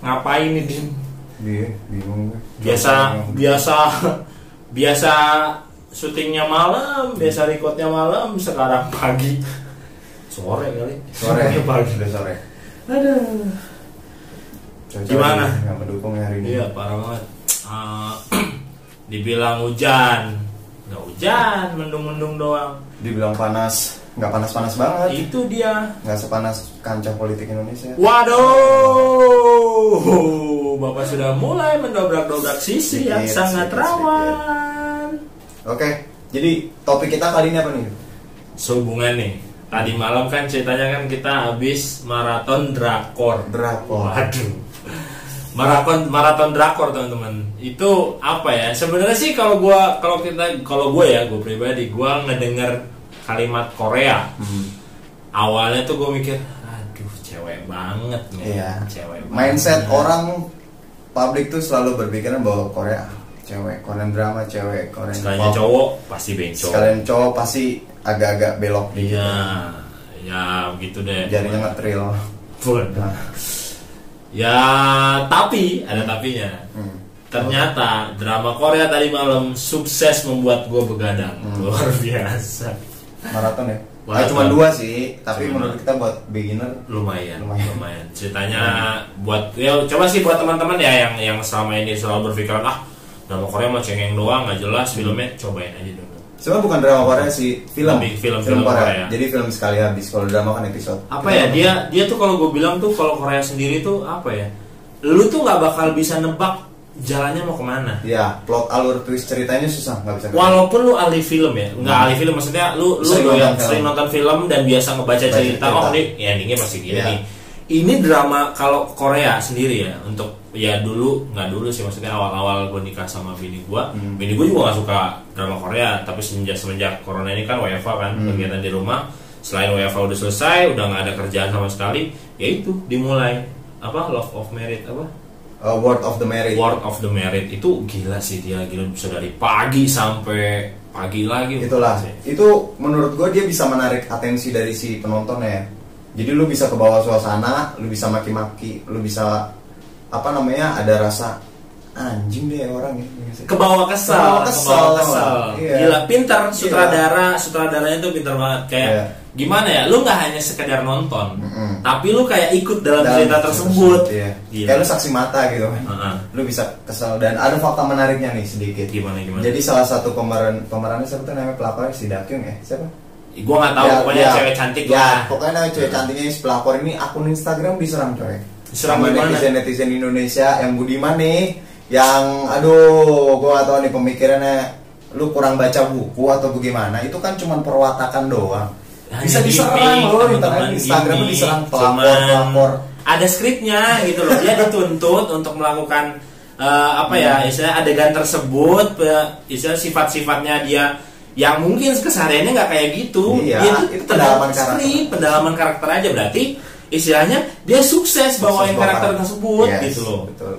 ngapain nih Din? Iya, bingung. Biasa syutingnya malam, biasa recordnya malam, sekarang pagi. Sore kali. Sore pagi. Udah sore. Aduh. Gimana? Nggak mendukung hari ini. Iya, parah banget. Dibilang hujan, nggak hujan, mendung-mendung doang. Dibilang panas, nggak panas-panas banget. Itu dia. Nggak sepanas kancah politik Indonesia. Waduh, Bapak sudah mulai mendobrak-dobrak sisi yang sangat rawan. Oke, jadi topik kita kali ini apa nih? Sehubungan nih. Tadi malam kan ceritanya kan kita habis maraton drakor. Waduh. Maraton drakor teman-teman. Itu apa ya? Sebenarnya sih kalau gue pribadi gue ngedenger kalimat Korea. Awalnya tuh gue mikir, aduh cewek banget nih. Iya. Cewek banget. Mindset orang publik tuh selalu berpikiran bahwa Korea cewek, Korean drama cewek, Korean sekalian cowok pasti bencong. Sekalian cowok pasti agak-agak belok gitu. Iya. Ya begitu deh. Jadinya ngetril. Nah. Ya, tapi ada tapinya. Ternyata drama Korea tadi malam sukses membuat gue begadang. Luar biasa. Maraton ya? Cuma 2 sih, tapi menurut kita buat beginner lumayan. Ceritanya buat ya coba sih buat teman-teman ya yang selama ini selalu berpikiran drama Korea mah cengeng doang, nggak jelas filmnya, cobain aja dulu. Sebenarnya bukan drama Korea sih, film Korea. Jadi film sekali habis. Kalau drama kan episode. Apa ya dia tuh kalau gue bilang tuh kalau Korea sendiri tuh apa ya? Lu tuh nggak bakal bisa nebak jalannya mau kemana. Ya, plot alur twist ceritanya susah, nggak bisa. Walaupun lu ahli film ya, nggak ahli film maksudnya lu sering nonton film dan biasa ngebaca cerita. Nih ya endingnya pasti gini nih. Ini drama kalau Korea sendiri ya untuk ya nggak dulu sih maksudnya awal-awal gue nikah sama bini gue juga nggak suka drama Korea, tapi semenjak corona ini kan WFH kan kegiatan di rumah, selain WFH udah selesai udah nggak ada kerjaan sama sekali, yaitu dimulai Love of Married World of the Married itu gila sih, dia gila bisa dari pagi sampai pagi lagi. Itu menurut gue dia bisa menarik atensi dari si penontonnya ya. Jadi lu bisa kebawa suasana, lu bisa maki-maki, lu bisa ada rasa anjing deh orang ini. Kebawa kesal. Iya. Gila pintar sutradaranya tuh pintar banget kayak gimana ya? Lu nggak hanya sekedar nonton, tapi lu kayak ikut dalam cerita tersebut. Iya. Kayak lu saksi mata gitu kan. Lu bisa kesal dan ada fakta menariknya nih sedikit. Gimana? Jadi salah satu pemerannya siapa tuh namanya pelakornya si Dakyung ya? Siapa? Gue nggak tahu, pokoknya cewek cantik lah. Pokoknya cewek cantiknya si pelakor ini akun Instagram diserang coy. Diserang sama netizen Indonesia yang budiman nih, yang gue gak tahu nih pemikirannya, lu kurang baca buku atau bagaimana? Itu kan cuma perwatakan doang. Bisa diserang loh, Instagram diserang pelakor. Ada skripnya gitu loh. Dia dituntut untuk melakukan istilahnya adegan tersebut, istilah sifat-sifatnya dia yang mungkin kesehariannya nggak kayak gitu. Iya, itu pendalaman karakter aja, berarti istilahnya dia sukses bawain karakter tersebut gitu loh. Betul.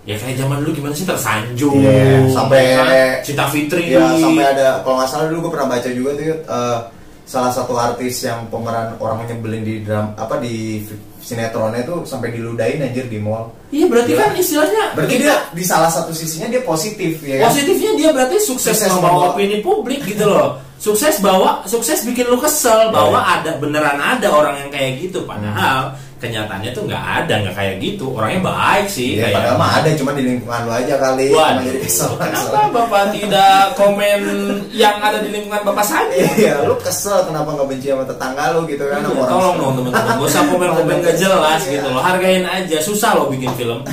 Ya kayak zaman dulu gimana sih, Tersanjung, sampai Cinta Fitri. Ya, sampai ada, kalau nggak salah dulu gue pernah baca juga tuh salah satu artis yang pemeran orang nyebelin di di sinetronnya tuh sampai diludahin anjir di mall. Iya, berarti kan istilahnya dia di salah satu sisinya dia positif ya kan? Positifnya dia berarti sukses membawa opini publik gitu loh. Sukses bikin lu kesel bahwa beneran ada orang yang kayak gitu, padahal kenyataannya tuh nggak kayak gitu. Orangnya baik sih. Iya, padahal mah ada, cuma di lingkungan lu aja kali. Jadi kesel. Kenapa Bapak tidak komen yang ada di lingkungan Bapak saja? Iya, lu kesel kenapa nggak benci sama tetangga lu gitu kan? Tolong dong teman-teman, gak usah komen gak jelas gitu loh. Hargain aja. Susah loh bikin film,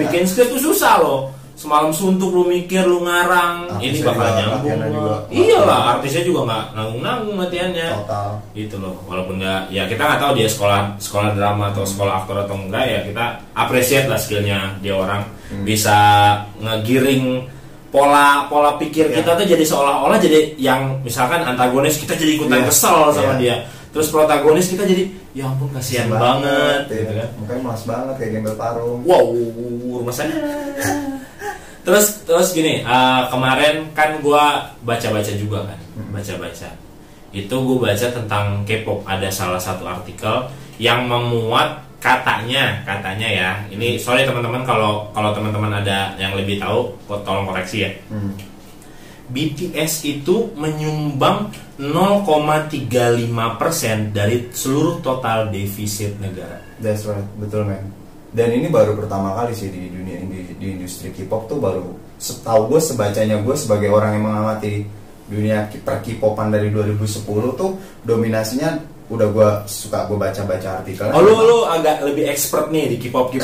bikin skrip tuh susah loh. Semalam suntuk lu mikir, lu ngarang, ini bakal nyambung. Iyalah, artisnya juga nggak nanggung latihannya. Total. Gitu loh. Walaupun nggak, ya kita nggak tahu dia sekolah drama atau sekolah aktor atau enggak, ya kita appreciate lah skillnya dia orang bisa ngegiring pola pikir kita tuh jadi seolah-olah jadi yang misalkan antagonis kita jadi ikutan kesel sama dia. Terus protagonis kita jadi ya ampun kasihan banget gitu kan. Mukanya malas banget kayak gembel parung. Wow, rumah saya. Terus gini, kemarin kan gue baca-baca juga kan, itu gue baca tentang K-pop. Ada salah satu artikel yang memuat katanya ya. Ini sorry teman-teman kalau teman-teman ada yang lebih tahu, tolong koreksi ya. BTS itu menyumbang 0,35% dari seluruh total defisit negara. That's right, betul men. Dan ini baru pertama kali sih di dunia di industri K-pop tuh, baru setahu gue, sebacanya gue sebagai orang yang mengamati dunia per K-popan dari 2010 tuh dominasinya udah gue baca artikel. Oh lu agak lebih expert nih di K-popan.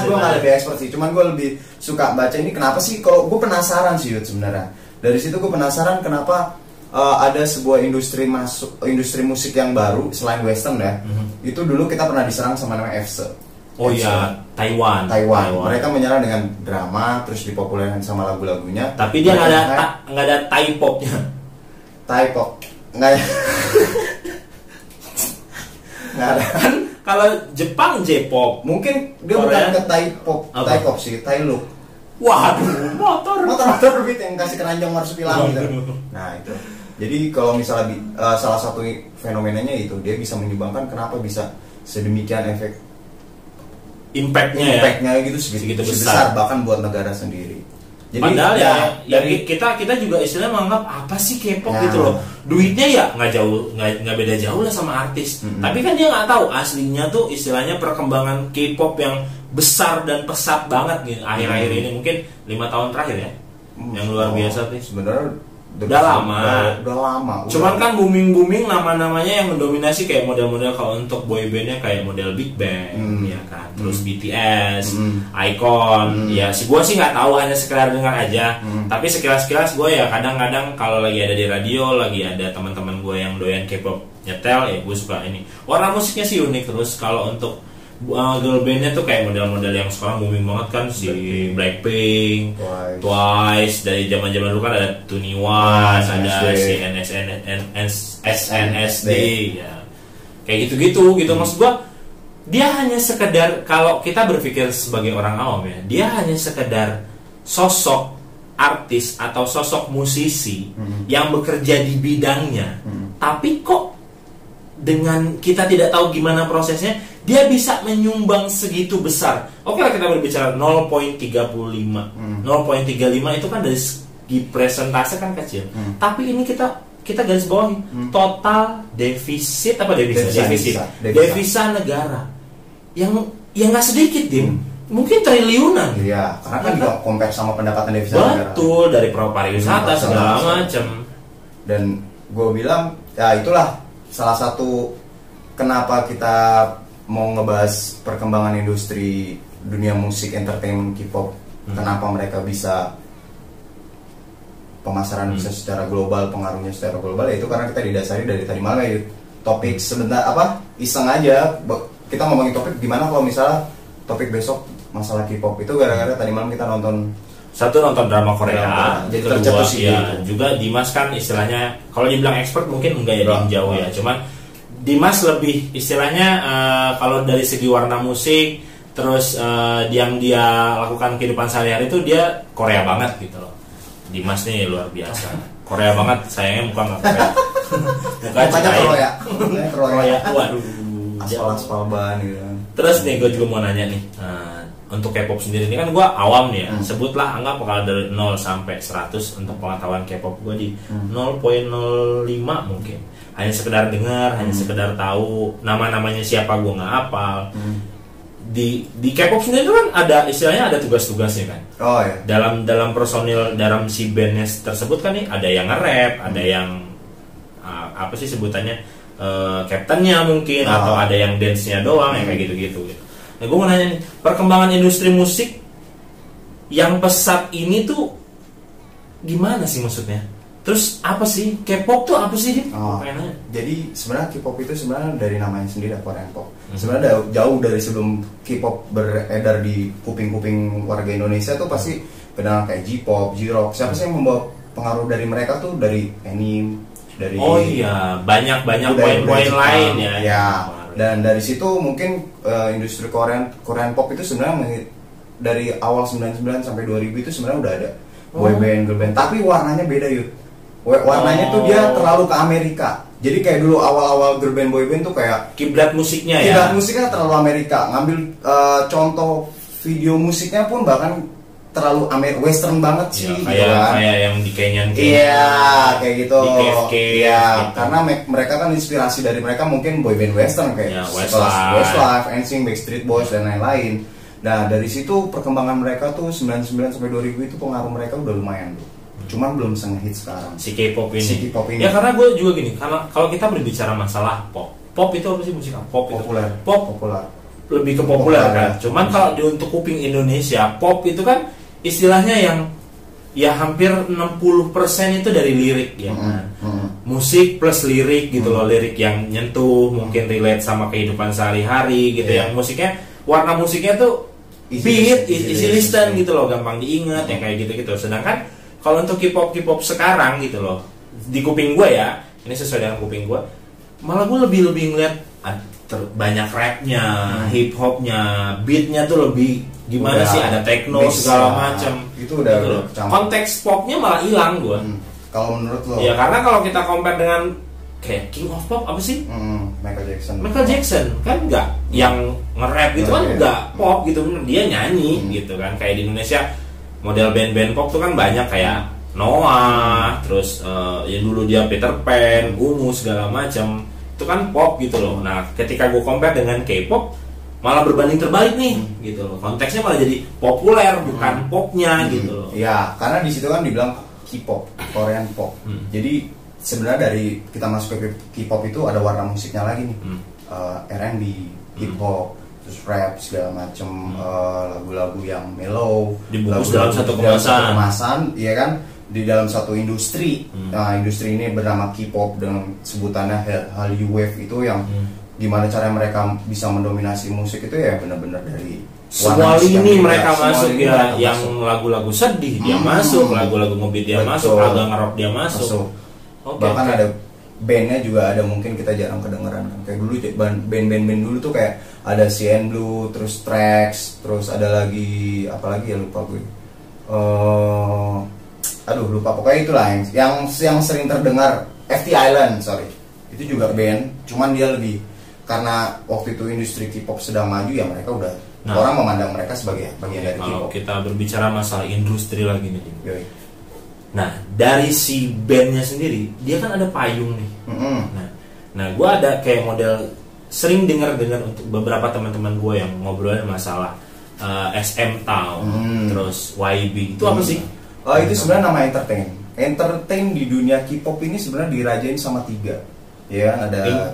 Gue nggak lebih expert sih, cuman gue lebih suka baca ini. Kenapa sih? Kalau gue penasaran sih Yud sebenarnya. Dari situ gue penasaran kenapa ada sebuah industri musik yang baru selain Western ya. Itu dulu kita pernah diserang sama namanya EVSE. Oh iya, Taiwan. Mereka menyerang dengan drama, terus dipopulerkan sama lagu-lagunya. Tapi dia nggak ada Thai popnya. Thai pop nggak ya? Nggak ada. Kan kalau Jepang J-pop, mungkin dia bukan ke Thai pop sih, Thai look. Waduh, motor beat yang kasih keranjang marsupilam gitu. Nah itu. Jadi kalau misalnya salah satu fenomenanya itu, dia bisa menyumbangkan kenapa bisa sedemikian impactnya gitu segitu besar bahkan buat negara sendiri. Jadi padahal ya kita juga istilahnya menganggap apa sih K-pop gitu loh, duitnya ya nggak beda jauh lah sama artis. Tapi kan dia nggak tahu aslinya tuh istilahnya perkembangan K-pop yang besar dan pesat banget gitu akhir-akhir ini, mungkin 5 tahun terakhir ya, yang luar biasa nih sebenarnya. Udah lama. Cuman kan booming nama-namanya yang mendominasi kayak model-model, kalau untuk boybandnya kayak model Big Bang, ya kan. Terus BTS, Icon. Ya, gue sih nggak tahu, hanya sekedar dengar aja. Tapi sekilas-kilas gue ya kadang-kadang kalau lagi ada di radio, lagi ada teman-teman gue yang doyan K-pop nyetel, ya gue suka ini. Warna musiknya sih unik. Terus kalau untuk girl bandnya tuh kayak model-model yang sekarang booming banget kan, si Blackpink, Twice, dari zaman-zaman dulu kan ada 2NE1, ada si SNSD, ya kayak gitu. Maksud gua dia hanya sekedar, kalau kita berpikir sebagai orang awam ya, dia hanya sekedar sosok artis atau sosok musisi yang bekerja di bidangnya, tapi kok dengan kita tidak tahu gimana prosesnya, dia bisa menyumbang segitu besar. Oke lah, kita berbicara 0,35. 0,35 itu kan dari segi presentase kan kecil. Tapi ini kita garis bawahi total defisit devisa negara yang nggak sedikit, Dim. Mungkin triliunan. Iya, karena kan juga compare sama pendapatan devisa negara. Betul, dari pariwisata segala macam. Dan gue bilang ya itulah salah satu kenapa kita mau ngebahas perkembangan industri dunia musik entertainment K-pop. Kenapa mereka bisa pemasaran bisa secara global, pengaruhnya secara global, yaitu karena kita didasari dari tadi malam ya, topik sebentar iseng aja. Kita ngomongin topik gimana kalau misalnya topik besok masalah K-pop, itu gara-gara tadi malam kita nonton drama Korea. Jadi tercetus ya, juga Dimas kan istilahnya kalau dibilang expert mungkin enggak ya, jauh ya. Cuman Dimas lebih istilahnya kalau dari segi warna musik, terus yang dia lakukan kehidupan sehari-hari itu dia Korea banget gitu loh. Dimas nih luar biasa. Korea banget, sayangnya muka nggak Korea. Mukanya Korea. Waduh. Aspal ban gitu. Terus nih gue juga mau nanya nih, untuk K-pop sendiri ini kan gue awam nih ya. Sebutlah anggap kalau dari 0 sampai 100 untuk pengetahuan K-pop gue di 0,05 mungkin. Hanya sekedar dengar, hanya sekedar tahu nama-namanya siapa gue nggak hafal. Di K-pop sendiri itu kan ada istilahnya ada tugas-tugasnya kan. Oh iya. Dalam personil dalam si bandnya tersebut kan nih ada yang nge-rap, ada yang apa sih sebutannya, captainnya mungkin, atau ada yang dance-nya doang, yang kayak gitu-gitu. Nah gue mau nanya nih, perkembangan industri musik yang pesat ini tuh gimana sih maksudnya? Terus apa sih K-pop tuh apa sih? Jadi sebenarnya K-pop itu sebenarnya dari namanya sendiri Korean pop. Sebenarnya jauh dari sebelum K-pop beredar di kuping-kuping warga Indonesia tuh pasti kenal kayak J-pop, J-rock. Siapa sih yang membawa pengaruh dari mereka tuh dari anime, dari banyak poin-poin lain ya. Dan dari situ mungkin industri Korean pop itu sebenarnya dari awal 99 sampai 2000 itu sebenarnya udah ada boy band, girl band, tapi warnanya beda yuk. Warnanya tuh dia terlalu ke Amerika. Jadi kayak dulu awal-awal girl band boy band tuh kayak kiblat musiknya ya. Kiblat musiknya terlalu Amerika. Ngambil contoh video musiknya pun bahkan terlalu western banget sih. Kayak yang di Canyon. Iya, kayak gitu. Di cave iya, gitu. karena mereka kan inspirasi dari mereka mungkin boy band western kayak Westlife, NSYNC, Backstreet Boys dan lain-lain. Nah, dari situ perkembangan mereka tuh 99 sampai 2000 itu pengaruh mereka udah lumayan tuh. Cuman belum se-hit sekarang. Si K-pop ini. Si K-pop ini. Ya karena gue juga gini, karena kalau kita berbicara masalah pop, pop itu apa sih musik? Pop itu populer. Pop populer. Lebih ke populer kan. Cuman kalau untuk kuping Indonesia, pop itu kan istilahnya yang ya hampir 60% itu dari lirik ya kan. Musik plus lirik gitu loh, lirik yang nyentuh, mungkin relate sama kehidupan sehari-hari gitu. Yang musiknya, warna musiknya tuh beat, easy listen gitu loh, gampang diingat yang kayak gitu-gitu. Sedangkan kalau untuk K-pop sekarang gitu loh, di kuping gue ya, ini sesuai dengan kuping gue, malah gue lebih ngeliat banyak rapnya, hip hopnya, beatnya tuh lebih gimana sih, ada techno segala macam. Itu udah gitu loh. Konteks popnya malah hilang gue. Kalau menurut lo? Ya karena kalau kita compare dengan kayak King of Pop apa sih? Michael Jackson kan enggak yang nge-rap gitu kan enggak pop gitu, dia nyanyi gitu kan. Kayak di Indonesia model band-band pop tuh kan banyak kayak Noah, terus ya dulu dia Peter Pan, Ungu segala macam. Itu kan pop gitu loh. Nah, ketika gue compare dengan K-pop malah berbanding terbalik nih gitu loh. Konteksnya malah jadi populer bukan popnya gitu loh. Ya, karena di situ kan dibilang K-pop, Korean pop. Jadi sebenarnya dari kita masuk ke K-pop itu ada warna musiknya lagi nih. R&B, hip hop, terus rap segala macam, lagu-lagu yang mellow, dibungkus dalam satu kemasan, iya kan, di dalam satu industri. Nah, industri ini bernama K-pop dengan sebutannya Hallyu Wave itu yang gimana cara mereka bisa mendominasi musik itu ya benar-benar dari semua lini mereka masuk ya, yang lagu-lagu sedih dia masuk, lagu-lagu ngebeat dia masuk, lagu ngerok dia masuk. Bahkan ada bandnya juga ada, mungkin kita jarang kedengeran kan. Kayak dulu band-band dulu tuh kayak ada CN Blue, terus Trax, terus ada lagi apalagi ya lupa gue. Lupa, pokoknya itulah yang sering terdengar. FT Island, sorry, itu juga band, cuman dia lebih karena waktu itu industri K-pop sedang maju ya, mereka udah orang memandang mereka sebagai bagian dari K-pop. Kalau kita berbicara masalah industri lagi nih, nah dari si bandnya sendiri dia kan ada payung nih. Nah gue ada kayak model sering dengar untuk beberapa teman-teman gue yang ngobrolin masalah SM Town, terus YB itu apa sih? Itu sebenarnya nama entertain di dunia K-pop ini sebenarnya dirajain sama 3 ya, ada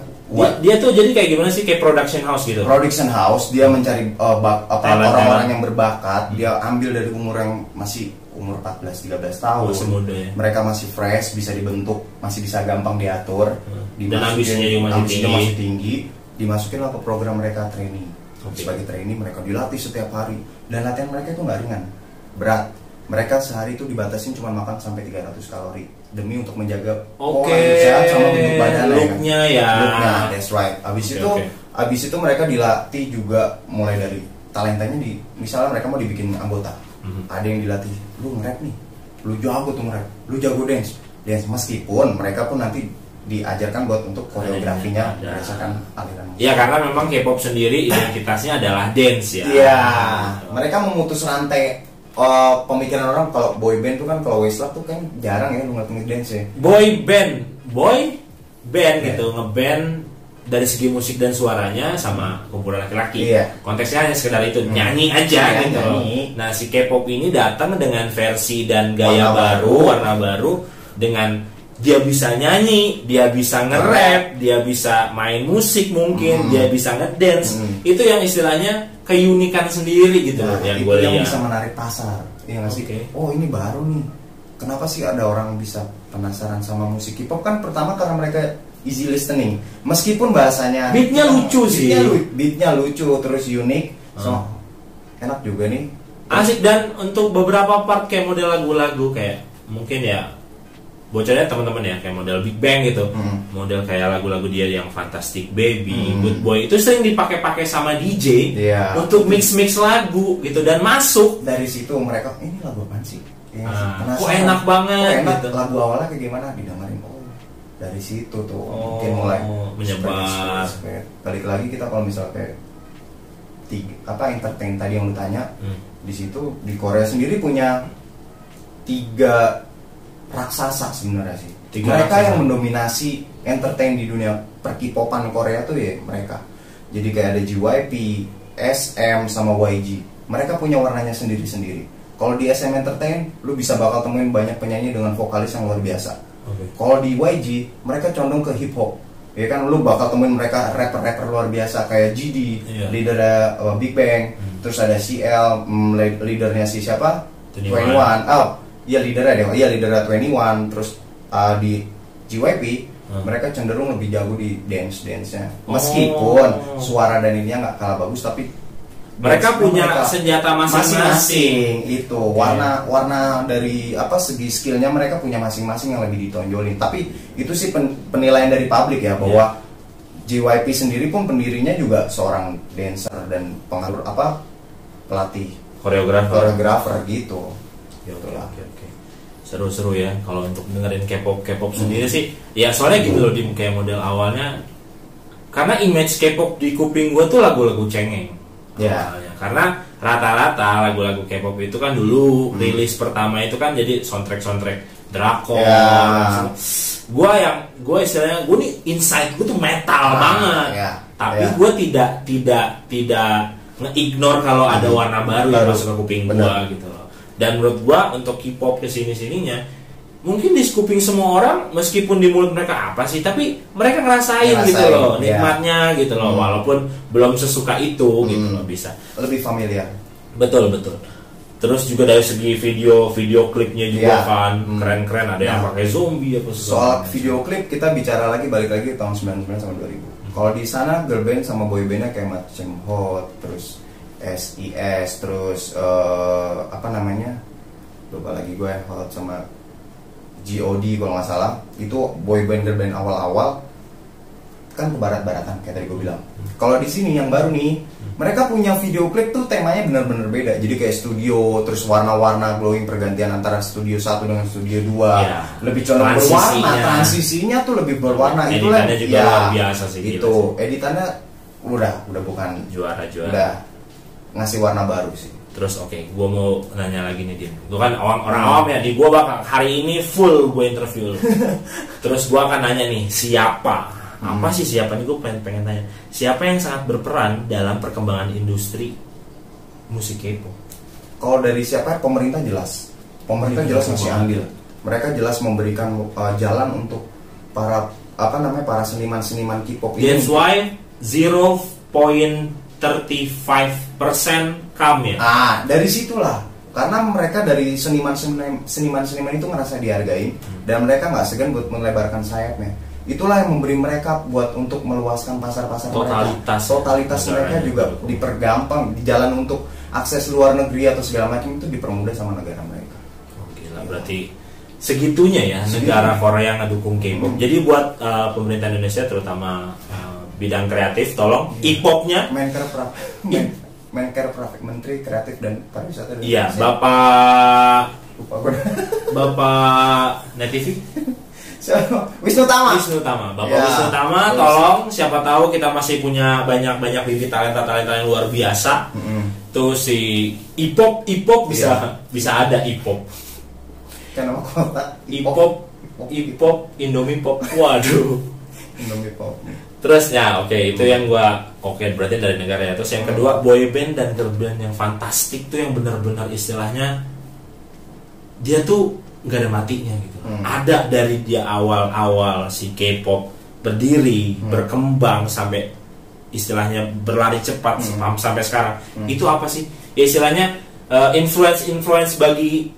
dia tuh jadi kayak gimana sih, kayak production house gitu. Production house, dia mencari orang-orang yang berbakat, dia ambil dari umur yang masih umur 14-13 tahun. Masih muda ya. Mereka masih fresh, bisa dibentuk, masih bisa gampang diatur. Dan ambisinya masih tinggi. Dimasukin lah ke program mereka training. Sebagai training mereka dilatih setiap hari, dan latihan mereka itu nggak ringan, berat. Mereka sehari itu dibatasin cuma makan sampai 300 kalori demi untuk menjaga sehat sama bentuk badan looknya ya. Looknya, that's right. Abis itu mereka dilatih juga mulai dari talentanya misalnya mereka mau dibikin anggota. Ada yang dilatih, lu nge-rap nih, lu jago tuh nge-rap, lu jago dance meskipun mereka pun nanti diajarkan buat untuk koreografinya berdasarkan aliran musik. Ya karena memang K-pop sendiri identitasnya adalah dance ya. Iya, mereka memutus rantai pemikiran orang kalau boy band tuh kan, kalau Westlife tuh kan jarang ya lu ngeliat dance ya. Boy band gitu, ngeband dari segi musik dan suaranya sama kumpulan laki-laki. Konteksnya hanya sekedar itu, nyanyi aja gitu. Nah si K-pop ini datang dengan versi dan gaya warna baru, dengan dia bisa nyanyi, dia bisa nge-rap, dia bisa main musik mungkin, dia bisa ngedance. Itu yang istilahnya keunikan sendiri gitu. Yang bisa menarik pasar. Iya nggak sih? Oh ini baru nih. Kenapa sih ada orang bisa penasaran sama musik K-pop? Kan pertama karena mereka easy listening. Meskipun bahasanya beatnya lucu sih. Beatnya lucu, terus unik. So enak juga nih. Asik, dan untuk beberapa part kayak model lagu-lagu kayak mungkin ya bocornya teman-teman ya, kayak model Big Bang gitu, model kayak lagu-lagu dia yang Fantastic Baby, Good Boy itu sering dipakai-pakai sama DJ untuk mix-mix lagu gitu, dan masuk dari situ mereka ini lagu apa sih? Kok enak banget gitu. gitu. Lagu awalnya kayak gimana, didengerin dari situ tuh mungkin mulai menyebar. Balik lagi kita kalau misalnya kayak entertain tadi yang lu tanya, di situ di Korea sendiri punya 3 raksasa sebenarnya sih. Mereka yang mendominasi entertain di dunia per-K-popan Korea tuh ya mereka. Jadi kayak ada JYP, SM sama YG. Mereka punya warnanya sendiri-sendiri. Kalau di SM Entertain, lu bisa bakal temuin banyak penyanyi dengan vokalis yang luar biasa. Kalau di YG, mereka condong ke hip hop. Ya kan, lu bakal temuin mereka rapper-rapper luar biasa kayak GD, leadernya Big Bang, terus ada CL, leadernya si siapa? 21. Oh, iya leadernya 21. Terus di JYP, mereka cenderung lebih jago di dance-nya. Meskipun suara dan ininya nggak kalah bagus, tapi mereka punya senjata masing-masing. Itu warna dari segi skillnya mereka punya masing-masing yang lebih ditonjolin. Tapi itu sih penilaian dari publik ya, bahwa JYP sendiri pun pendirinya juga seorang dancer dan pengatur pelatih koreografer gitu. Oke. Seru-seru ya kalau untuk dengerin K-pop sendiri sih. Ya soalnya gitu loh, di kayak model awalnya, karena image K-pop di kuping gue tuh lagu-lagu cengeng. Karena rata-rata lagu-lagu K-pop itu kan dulu rilis pertama itu kan jadi soundtrack drakor. Gue istilahnya gue nih inside gue tuh metal banget. Tapi gue tidak nge-ignore kalau ada warna baru yang masuk ke kuping gue gitu loh. Dan menurut gue untuk K-pop kesini-sininya mungkin di kuping semua orang, meskipun di mulut mereka apa sih, tapi mereka ngerasain gitu loh, nikmatnya gitu loh, walaupun belum sesuka itu gitu loh, bisa lebih familiar. Betul. Terus juga dari segi video klipnya juga kan keren-keren, ada yang pakai zombie apa soal video klip kita bicara balik lagi tahun 99 sama 2000. Kalau di sana girl band sama boy bandnya kayak macam Hot, terus SIS, terus lupa lagi gue, Hot sama GOD kalau nggak salah, itu boy band girl band awal-awal kan ke barat-baratan kayak tadi gue bilang. Kalau di sini yang baru nih, mereka punya video klip tuh temanya benar-benar beda. Jadi kayak studio, terus warna-warna glowing, pergantian antara studio 1 dengan studio 2, lebih condong berwarna. Transisinya tuh lebih berwarna. Itu lah juga luar biasa sih. Itu editannya udah bukan juara. Udah ngasih warna baru sih. Terus gue mau nanya lagi nih, Din. Gue kan orang awam ya, gue bakal hari ini full gue interview. Terus gue akan nanya nih, siapa? Apa sih siapa nih, gue pengen tanya. Siapa yang sangat berperan dalam perkembangan industri musik K-pop? Kalau dari siapa? Pemerintah jelas jelas ngasih andil. Mereka jelas memberikan jalan untuk para seniman K-pop ini. That's why 0.35% come ya. Dari situlah, karena mereka dari seniman itu ngerasa dihargai, dan mereka nggak segan buat melebarkan sayapnya. Itulah yang memberi mereka buat untuk meluaskan pasar-pasar totalitas mereka juga dipergampang, di jalan untuk akses luar negeri atau segala macam itu dipermudah sama negara mereka. Gila, berarti segitunya ya negara Korea ngedukung K-pop. Jadi buat pemerintah Indonesia terutama bidang kreatif, tolong K-popnya Menker Menteri Kreatif dan Pariwisata. Iya, Bapak Netivi Wisnu Tama. Bapak Wisnu Tama, tolong, siapa tahu kita masih punya banyak bibit talenta yang luar biasa. Tuh si Ipop bisa ada Ipop. Kan nama kota Ipop Indomie Pop. Waduh. Indomie Pop. Terus itu yang berarti dari negara ya. Terus yang kedua, boy band dan girl band yang fantastik tuh yang benar-benar istilahnya dia tuh nggak ada matinya gitu. Ada dari dia awal si K-pop berdiri, berkembang sampai istilahnya berlari cepat sampai sekarang. Itu apa sih? Ya istilahnya influence bagi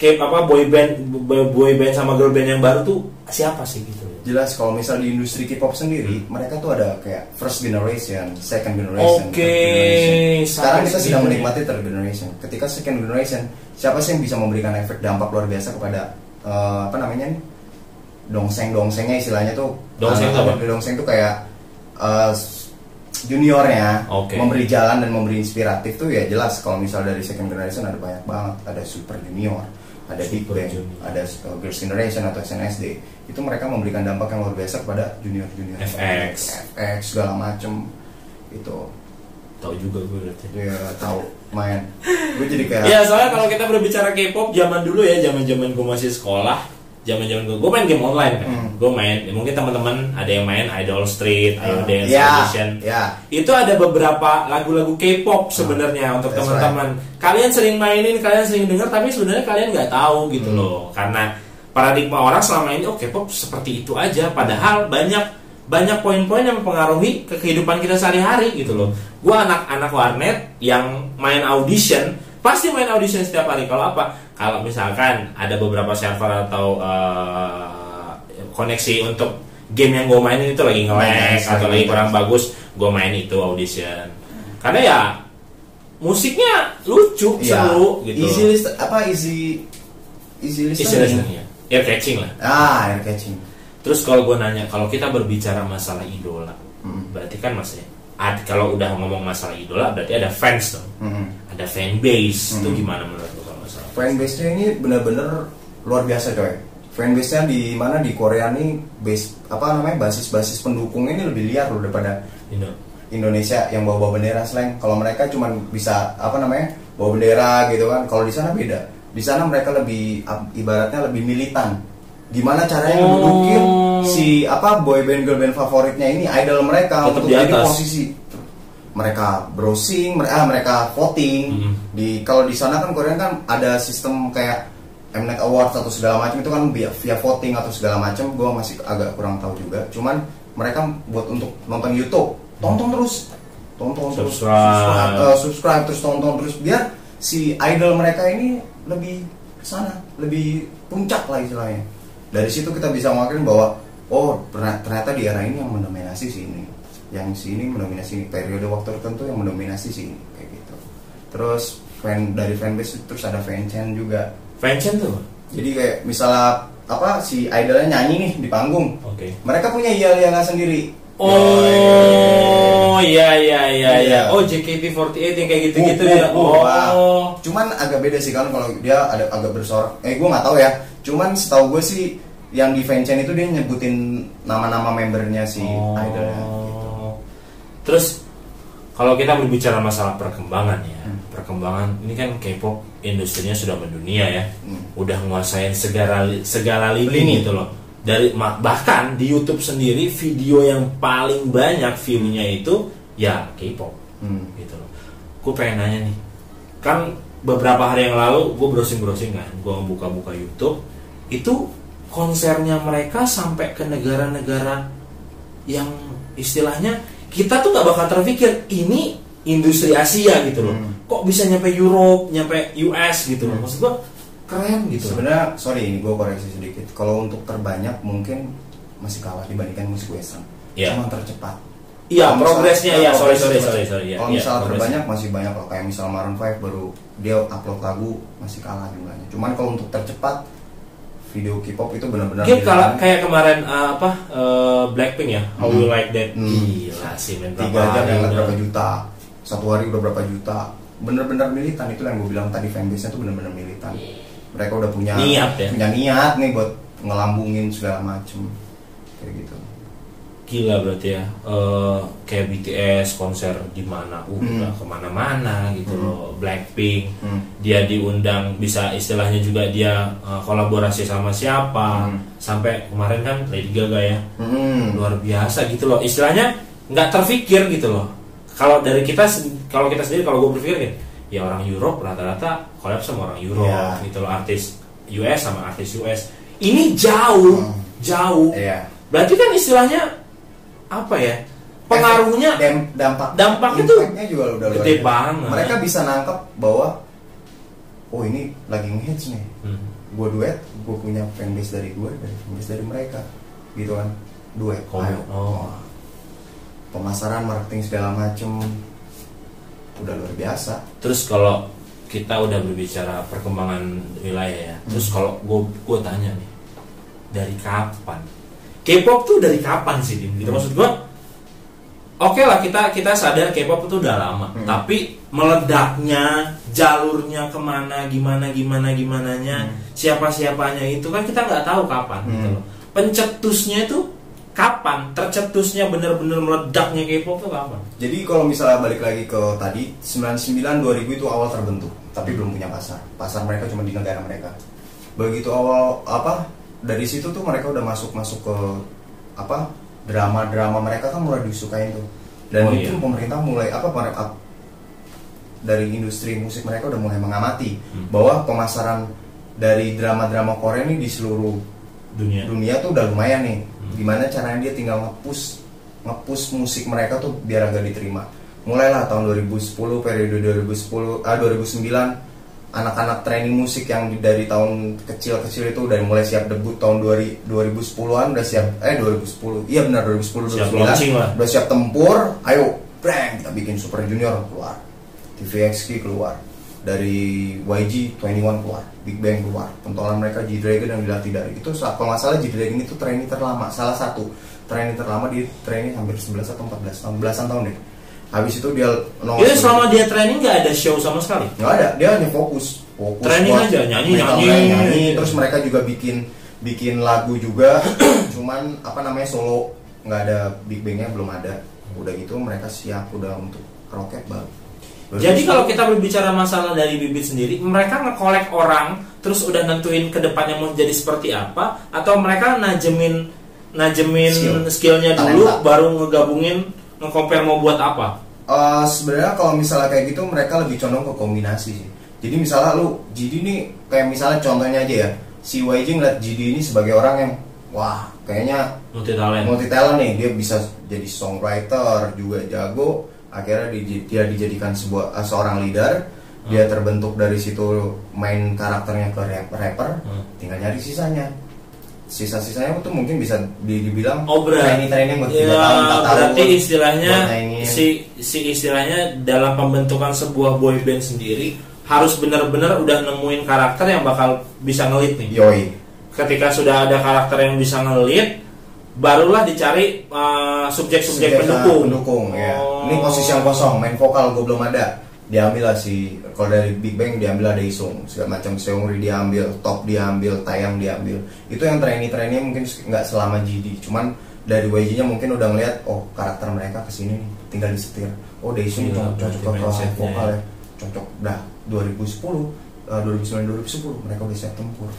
boy band sama girl band yang baru tuh siapa sih gitu? Jelas kalau misal di industri K-pop sendiri, mereka tuh ada kayak first generation, second generation, third generation. Sekarang kita sedang menikmati third generation. Ketika second generation, siapa sih yang bisa memberikan efek dampak luar biasa kepada dongsengnya istilahnya tuh. Dongseng tuh kayak juniornya, memberi jalan dan memberi inspiratif tuh ya jelas. Kalau misal dari second generation ada banyak banget, ada Super Junior, ada Big Bang, ada Girls' Generation atau SNSD. Itu mereka memberikan dampak yang luar biasa kepada junior-junior. FX segala macem itu. Tahu juga gue berarti. Ya tahu, main. Gue jadi kayak. Ya soalnya kalau kita berbicara K-pop zaman dulu ya, zaman gue masih sekolah, zaman gue main game online kan. Gue main, mungkin teman-teman ada yang main Idol Street, Idol Dance Audition. Itu ada beberapa lagu-lagu K-pop sebenarnya untuk teman-teman. Right. Kalian sering mainin, kalian sering dengar, tapi sebenarnya kalian nggak tahu gitu loh. Karena paradigma orang selama ini K-pop seperti itu aja. Padahal banyak poin-poin yang mempengaruhi ke kehidupan kita sehari-hari gitu loh. Gue anak-anak warnet yang main audition, pasti main audition setiap hari. Kalau apa? Kalau misalkan ada beberapa server atau koneksi untuk game yang gue mainin itu lagi nge-lag atau lagi kurang bagus, gue main itu audition. Karena ya musiknya lucu, seru gitu. Easy listening. Ear catching lah. Ear catching. Terus kalau gue nanya, kalau kita berbicara masalah idola, berarti kan maksudnya, kalau udah ngomong masalah idola, berarti ada fans dong, ada fanbase. Itu gimana menurut lo kalau masalah? Fanbase-nya ini benar-benar luar biasa coy. Fanbase-nya di mana di Korea nih, basis pendukung ini lebih liar loh daripada Indonesia yang bawa bendera slang. Kalau mereka cuma bisa bawa bendera gitu kan. Kalau di sana beda. Di sana mereka lebih ibaratnya lebih militan. Gimana caranya ngedudukin si boy band girl band favoritnya ini, idol mereka tetap untuk jadi posisi. Mereka browsing, mereka voting. Kalau di sana kan Korea kan ada sistem kayak Mnet Awards atau segala macam, itu kan via voting atau segala macam. Gue masih agak kurang tahu juga. Cuman mereka buat untuk nonton YouTube, tonton terus, subscribe terus, tonton terus, biar si idol mereka ini lebih kesana, lebih puncak lah istilahnya. Dari situ kita bisa ngomongin bahwa ternyata di era ini yang mendominasi sini, yang sini mendominasi ini, periode waktu tertentu yang mendominasi sini kayak gitu. Terus dari fanbase terus ada fanchan juga. Fanchan tuh? Jadi kayak misalnya si idolnya nyanyi nih di panggung, mereka punya yel-yelan sendiri. Iya. Oh, JKT48 yang kayak gitu-gitu ya. Cuman agak beda sih kan kalau dia ada agak bersorak. Gue nggak tahu ya. Cuman setahu gue sih yang di fanchan itu dia nyebutin nama-nama membernya si idolnya. Gitu. Terus kalau kita berbicara masalah perkembangan ya, perkembangan ini kan K-pop industrinya sudah mendunia ya, udah nguasain segala lini gitu loh. Bahkan di YouTube sendiri video yang paling banyak view-nya itu ya K-pop gitu loh. Gue pengen nanya nih, kan beberapa hari yang lalu gue browsing kan, gue buka YouTube, itu konsernya mereka sampai ke negara-negara yang istilahnya kita tuh gak bakal terpikir ini industri Asia gitu loh. Kok bisa nyampe Europe, nyampe US gitu loh. Maksud gue keren gitu. Sebenarnya ini gue koreksi sedikit. Kalau untuk terbanyak mungkin masih kalah dibandingkan musik western. Cuma tercepat. Iya, progresnya ya. Sorry. Kalau misalnya terbanyak masih banyak loh. Kayak misal Maroon 5 baru dia upload lagu masih kalah jumlahnya. Cuman kalau untuk tercepat video K-pop itu benar-benar kayak kemarin Blackpink ya, How You Like That. Gila sih, 3 jam yang berapa juta, 1 hari udah berapa juta. Bener-bener militan, itu yang gue bilang tadi, fanbase-nya tuh bener-bener militan. Mereka udah punya niat nih buat ngelambungin segala macem kayak gitu. Gila berarti ya, kayak BTS konser di mana udah kemana-mana gitu loh. Blackpink dia diundang, bisa istilahnya juga dia kolaborasi sama siapa, sampai kemarin kan Lady Gaga ya, luar biasa gitu loh. Istilahnya nggak terfikir gitu loh. Kalau dari kita sendiri, kalau gue berpikir kan, ya orang Europe rata-rata collab sama orang Europe gitu loh, artis US sama artis US. Ini jauh. Berarti kan istilahnya apa ya, pengaruhnya, dampaknya juga udah gede banget. Mereka bisa nangkep bahwa ini lagi ngehits nih, gue duet, gue punya fanbase dari gue, dari fanbase dari mereka gitu kan, duet. Pemasaran, marketing segala macem udah luar biasa. Terus kalau kita udah berbicara perkembangan wilayah ya, terus kalau gue tanya nih, dari kapan K-pop tuh dari kapan sih, Dim? Gitu maksud gue, oke lah kita sadar K-pop itu udah lama, tapi meledaknya, jalurnya kemana, gimananya, siapa-siapanya itu kan kita nggak tahu kapan gitu loh. Pencetusnya itu kapan? Tercetusnya bener-bener meledaknya K-pop itu kapan? Jadi kalau misalnya balik lagi ke tadi 99 2000 itu awal terbentuk, tapi belum punya pasar mereka cuma di negara mereka. Begitu awal dari situ tuh mereka udah masuk ke drama mereka kan mulai disukain tuh, dan itu pemerintah mulai dari industri musik mereka udah mulai mengamati bahwa pemasaran dari drama Korea ini di seluruh dunia tuh udah lumayan nih. Gimana caranya dia tinggal nge-push musik mereka tuh biar agak diterima. Mulailah tahun 2010, periode 2009 anak-anak training musik yang dari tahun kecil-kecil itu udah mulai siap debut tahun 2010-an udah siap 2010. Iya benar 2010 2009 udah siap tempur. Ayo, bang, kita bikin Super Junior keluar. TVXQ keluar. Dari YG 21 keluar, Big Bang keluar. Pentolan mereka G-Dragon yang dilatih dari itu kalau nggak salah G-Dragon itu trainee terlama, salah satu trainee terlama di trainee hampir 11 atau 14 tahun, belasan tahun deh. Habis itu dia jadi selama dia training nggak ada show sama sekali? Nggak ada, dia hanya fokus training aja, nyanyi. Terus mereka juga bikin lagu juga, cuman solo, nggak ada Big Bang-nya belum ada. Udah gitu mereka siap udah untuk roket baru. Jadi kalau kita berbicara masalah dari Bibit sendiri, mereka nge-collect orang, terus udah nentuin ke depannya mau jadi seperti apa, atau mereka najemin skillnya dulu, baru ngegabungin, nge-compare mau buat apa? Sebenarnya kalau misalnya kayak gitu, mereka lebih condong ke kombinasi sih. Jadi misalnya lu GD nih, kayak misalnya contohnya aja ya, si YG ngeliat GD ini sebagai orang yang wah kayaknya multi talent nih, dia bisa jadi songwriter juga jago. Akhirnya dia dijadikan seorang leader. Dia terbentuk dari situ, main karakternya ke rapper. Tinggal nyari sisanya. Sisa-sisanya itu mungkin bisa dibilang training buat 3 tahun, 4 tahun. Berarti istilahnya istilahnya dalam pembentukan sebuah boy band sendiri harus benar-benar udah nemuin karakter yang bakal bisa ngelit nih. Yoi. Ketika sudah ada karakter yang bisa ngelit, barulah dicari subjek-subjek pendukung. Ya. Ini posisi yang kosong, main vokal gue belum ada. Diambil lah kalau dari Big Bang diambil ada Isung, segala macam Seungri diambil, Top diambil, Taeyang diambil. Itu yang trainee mungkin nggak selama GD, cuman dari YG-nya mungkin udah ngeliat karakter mereka kesini nih, tinggal disetir. Daesung cocok ke vokal ya, cocok. Dah 2010, 2009 2010 mereka udah siap tempur.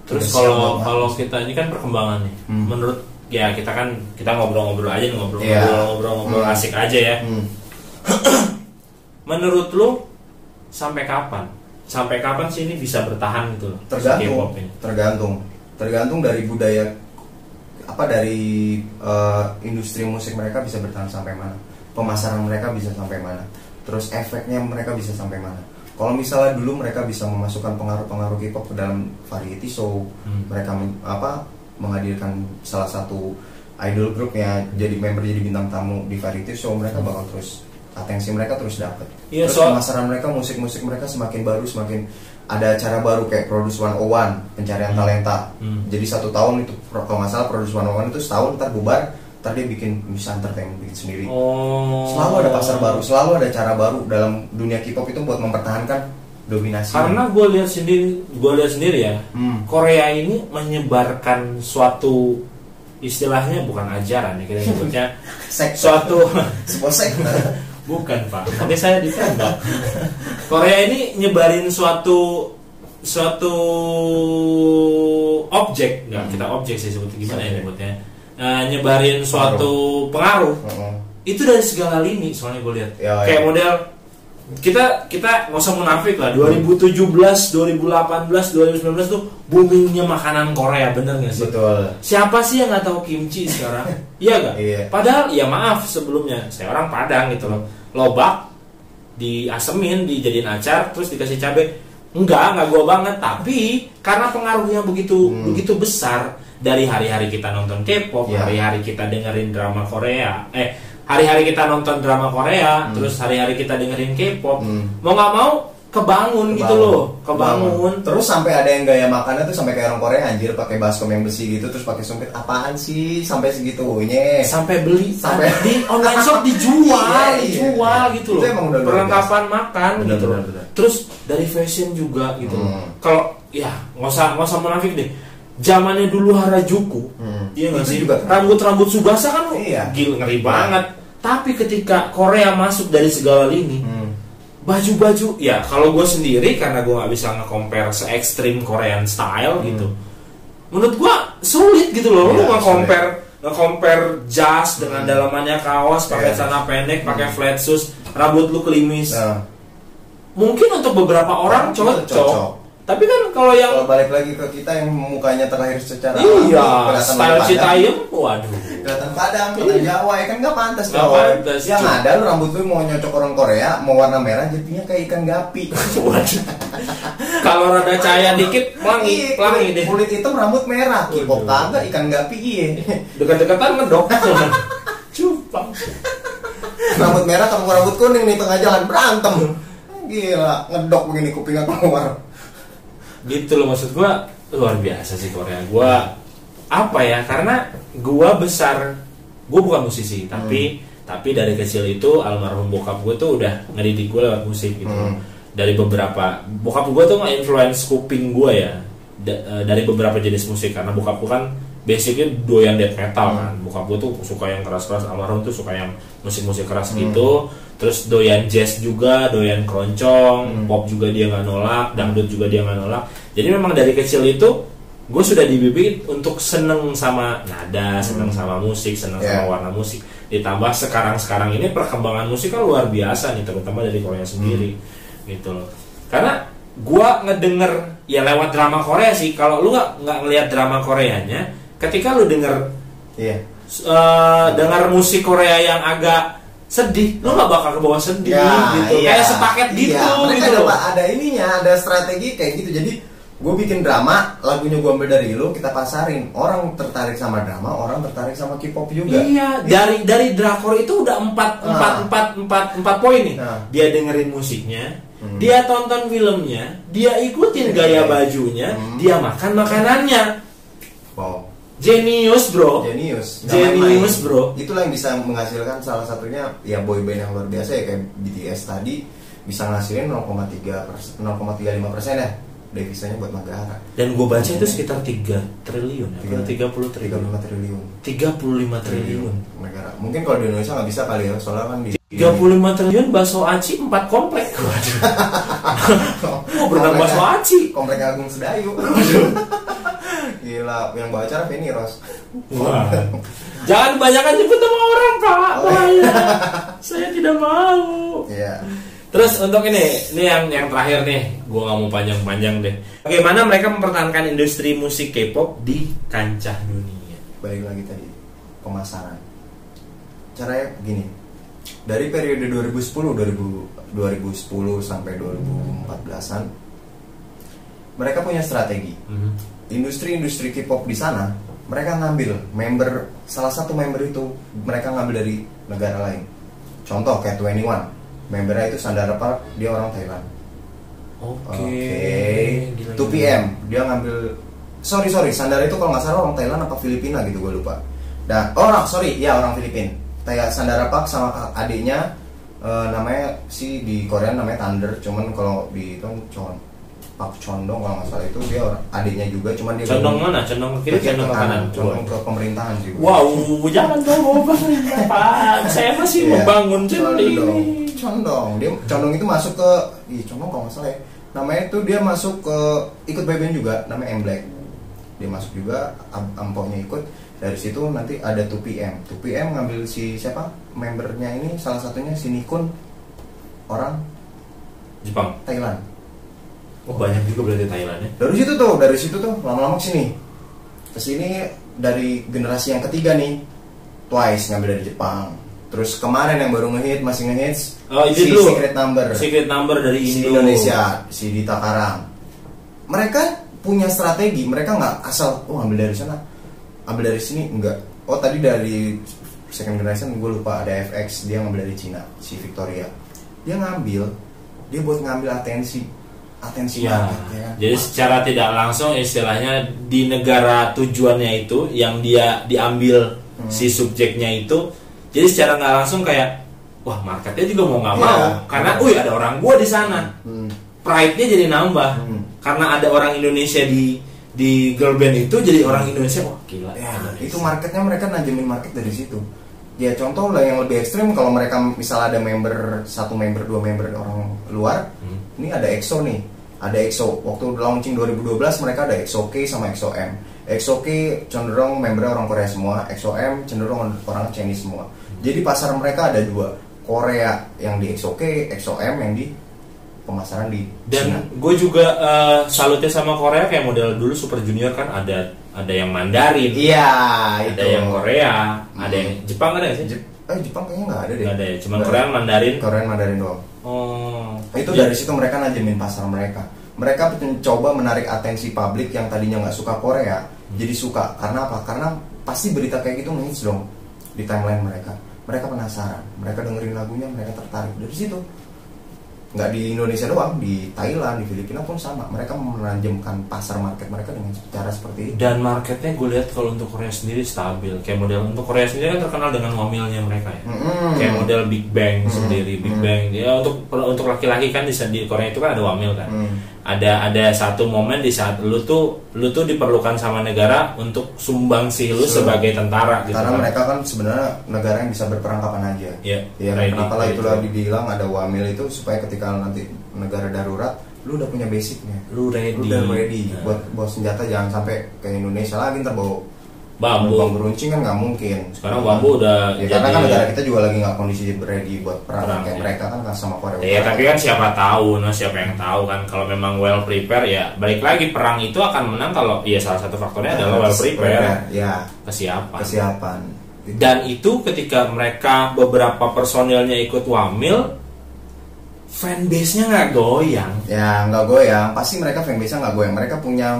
Terus kalau kita ini kan perkembangan nih, menurut ya kita ngobrol-ngobrol aja, ngobrol asik aja ya. Menurut lu sampai kapan sih ini bisa bertahan gitu loh? Tergantung dari budaya dari industri musik mereka bisa bertahan sampai mana, pemasaran mereka bisa sampai mana, terus efeknya mereka bisa sampai mana. Kalau misalnya dulu mereka bisa memasukkan pengaruh-pengaruh K-pop ke dalam variety show, mereka menghadirkan salah satu idol grupnya jadi bintang tamu di variety show, mereka bakal terus atensi mereka terus dapat. Terus pemasaran mereka, musik mereka semakin baru, semakin ada acara baru kayak Produce 101, pencarian talenta. Jadi 1 tahun itu kalau nggak salah Produce 101 itu setahun ntar bubar. Ntar dia bisa entertainment bikin sendiri. Selalu ada pasar baru, selalu ada cara baru dalam dunia K-pop itu buat mempertahankan dominasi. Karena gue lihat sendiri ya, Korea ini menyebarkan suatu istilahnya bukan ajaran ya kita sebutnya suatu sebuah sekte. Bukan Pak, nanti saya ditembak. Korea ini nyebarin suatu objek, nggak kita objek sih sebutnya gimana ya sebutnya. Nyebarin suatu pengaruh itu dari segala lini soalnya gue lihat kayak model kita nggak usah munafik lah, 2017, 2018, 2019 tuh boomingnya makanan Korea, bener nggak sih? Betul. Siapa sih yang nggak tahu kimchi sekarang? Iya nggak? Iya. Padahal ya maaf sebelumnya saya orang Padang gitu loh, lobak diasemin, dijadiin acar, terus dikasih cabai. Enggak gua banget, tapi karena pengaruhnya begitu besar. Dari hari-hari kita nonton K-pop, hari-hari kita dengerin drama Korea, hari-hari kita nonton drama Korea, terus hari-hari kita dengerin K-pop, mau nggak mau kebangun gitu loh, kebangun. Terus sampai ada yang gaya makannya tuh sampai kayak orang Korea anjir, pakai baskom yang besi gitu terus pakai sumpit. Apaan sih sampai segitunya? Sampai beli sampai di online shop dijual gitu loh. Perlengkapan makan gitu loh. Terus dari fashion juga gitu loh. Kalau ya nggak usah munafik deh. Zamannya dulu Harajuku, iya nggak sih? Rambut Tsubasa kan gila ngeri banget. Tapi ketika Korea masuk dari segala lini, baju-baju ya kalau gue sendiri karena gue nggak bisa nge-compare se-ekstrim Korean style gitu. Menurut gue sulit gitu loh, lu nge-compare jas dengan dalamannya kaos, pakai celana pendek, pakai flat shoes, rambut lu klimis. Mungkin untuk beberapa orang cocok. Tapi kan kalau balik lagi ke kita yang mukanya terlahir secara style Citayam, waduh, kelihatan Padang, kelihatan Jawa, ya kan nggak pantas. Yang ada lu rambut lu mau nyocok orang Korea, mau warna merah jadinya kayak ikan gapi. Waduh. Kalau rada cahaya dikit, pelangi deh. Kulit hitam rambut merah, kipop kagak, ikan gapi Dekat-dekatan ngedok. Cupang. Rambut merah ketemu rambut kuning nih tengah jalan berantem. Gila, ngedok begini kupingnya keluar. Gitu loh, maksud gue luar biasa sih Korea. Gue apa ya, karena gue besar, gue bukan musisi tapi dari kecil itu almarhum bokap gue tuh udah ngedidik gue lewat musik gitu. Dari beberapa bokap gue tuh nge-influence kuping gue ya dari beberapa jenis musik, karena bokap gue kan basicnya doyan death metal kan. Bokap gue tuh suka yang keras-keras, almarhum tuh suka yang musik-musik keras gitu. Terus doyan jazz juga, doyan keroncong, pop juga dia nggak nolak, dangdut juga dia nggak nolak. Jadi memang dari kecil itu gue sudah dibimbing untuk seneng sama nada, seneng sama musik, seneng sama warna musik. Ditambah sekarang ini perkembangan musik kan luar biasa nih, terutama dari Korea sendiri, gitu loh. Karena gue ngedenger ya lewat drama Korea sih. Kalau lu nggak ngelihat drama Koreanya, ketika lu denger dengar musik Korea yang agak sedih, lu gak bakal ke bawah sedih gitu. Kayak sepaket gitu. Mereka ada ininya, ada strategi kayak gitu. Jadi gue bikin drama, lagunya gue ambil dari lu, kita pasarin. Orang tertarik sama drama, orang tertarik sama K-pop juga. Iya, dari drakor itu udah empat poin nih. Dia dengerin musiknya, dia tonton filmnya, dia ikutin gaya bajunya, dia makan makanannya. Wow. Genius bro. Bro. Itulah yang bisa menghasilkan salah satunya ya boyband yang luar biasa ya, kayak BTS tadi bisa ngasilin 0,35% ya devisanya buat negara. Dan gue baca itu sekitar 3 triliun ya, 30 triliun. 35 triliun negara. Mungkin kalau di Indonesia nggak bisa kali ya, soalnya kan di 35 triliun bakso aci 4 komplek. Bernama bakso aci. Komplek Agung Sedayu. Gila, yang bawa acara Feni Ros. Wah. Jangan kebanyakan nyebut nama orang, Pak. Bahaya. Saya tidak mau. Iya. Terus untuk ini yang terakhir nih, gue nggak mau panjang-panjang deh. Bagaimana mereka mempertahankan industri musik K-pop di kancah dunia? Balik lagi tadi, pemasaran. Caranya begini. Dari periode 2010 sampai 2014-an, mereka punya strategi. Industri K-pop di sana, mereka ngambil salah satu member itu mereka ngambil dari negara lain. Contoh kayak 21, membernya itu Sandara Park, dia orang Thailand. Oke. 2PM, dia ngambil sorry Sandara itu kalau nggak salah orang Thailand apa Filipina gitu, gue lupa. Orang Filipina. Kayak Sandara Park sama adiknya namanya sih di Korea namanya Thunder, cuman kalau di itu Pak Condong kalau nggak salah itu dia adiknya juga, cuman dia Condong mana? Condong ke kiri, condong ke kanan? Condong ke pemerintahan sih. Wow, jangan dong pemerintah Pak. Saya masih membangun ini. Condong itu masuk ke Condong kalau nggak salah ya. Namanya itu dia masuk ke ikut boyband juga, namanya M-Black. Dia masuk juga, Ampoknya ikut. Dari situ nanti ada 2PM. 2PM ngambil si siapa? Membernya ini salah satunya si Nikun, orang Jepang, Thailand. Oh banyak juga berarti Thailand ya. Dari situ tuh lama-lama kesini dari generasi yang ketiga nih, Twice ngambil dari Jepang. Terus kemarin yang baru masih ngehits si Secret Number dari Indonesia, si Dita Karang. Mereka punya strategi, mereka nggak asal ambil dari sana, ambil dari sini, enggak. Tadi dari second generation gue lupa, ada FX, dia ngambil dari Cina, si Victoria. Dia ngambil dia buat ngambil atensi ya. market, ya kan? Jadi secara tidak langsung istilahnya di negara tujuannya itu yang dia diambil si subjeknya itu, jadi secara nggak langsung kayak wah marketnya juga mau nggak mau karena ada orang gua di sana, pride-nya jadi nambah karena ada orang Indonesia di girl band itu, jadi orang Indonesia wah gila ya, itu marketnya mereka najemin market dari situ. Ya contoh lah yang lebih ekstrim, kalau mereka misal ada member 1 member 2 member orang luar, ini ada EXO nih, ada EXO waktu launching 2012 mereka ada EXO-K sama EXO-M. EXO-K cenderung membernya orang Korea semua, EXO-M cenderung orang Chinese semua. Jadi pasar mereka ada 2, Korea yang di EXO-K, EXO-M yang di pemasaran di China. Dan gue juga salutnya sama Korea, kayak model dulu Super Junior kan ada yang Mandarin, iya, ada yang Korea, ada yang Jepang, ada nggak sih? Jepang kayaknya nggak ada deh. Nggak ada ya, cuma Korea Mandarin doang. Oh, itu dari situ mereka najemin pasar mereka. Mereka mencoba menarik atensi publik yang tadinya nggak suka Korea, jadi suka. Karena apa? Karena pasti berita kayak gitu ngehits dong di timeline mereka. Mereka penasaran, mereka dengerin lagunya, mereka tertarik. Dari situ nggak di Indonesia doang, di Thailand, di Filipina pun sama. Mereka menajamkan pasar market mereka dengan cara seperti itu. Dan marketnya gue lihat kalau untuk Korea sendiri stabil. Kayak model untuk Korea sendiri kan terkenal dengan wamilnya mereka ya. Kayak model Big Bang sendiri, Big Bang. Ya untuk laki-laki kan di Korea itu kan ada wamil kan. Ada satu momen di saat lu tuh diperlukan sama negara untuk sumbangsi lu sebagai tentara gitu. Karena mereka kan sebenarnya negara yang bisa berperang kapan aja. Ya, kenapa lah itulah dibilang ada wamil itu supaya ketika nanti negara darurat lu udah punya basicnya. Lu ready. Buat senjata, jangan sampai ke Indonesia lagi ntar bawa bambu beruncing kan nggak mungkin. Sekarang bambu udah karena kan negara kita juga lagi nggak kondisi ready buat perang kayak mereka kan sama Korea. Ya tapi kan siapa yang tahu kan kalau memang well prepare, ya balik lagi perang itu akan menang kalau salah satu faktornya adalah well prepare. Ya, kesiapan. Dan itu ketika mereka beberapa personilnya ikut wamil, fanbase-nya nggak goyang. Ya nggak goyang, pasti mereka fanbase-nya nggak goyang. Mereka punya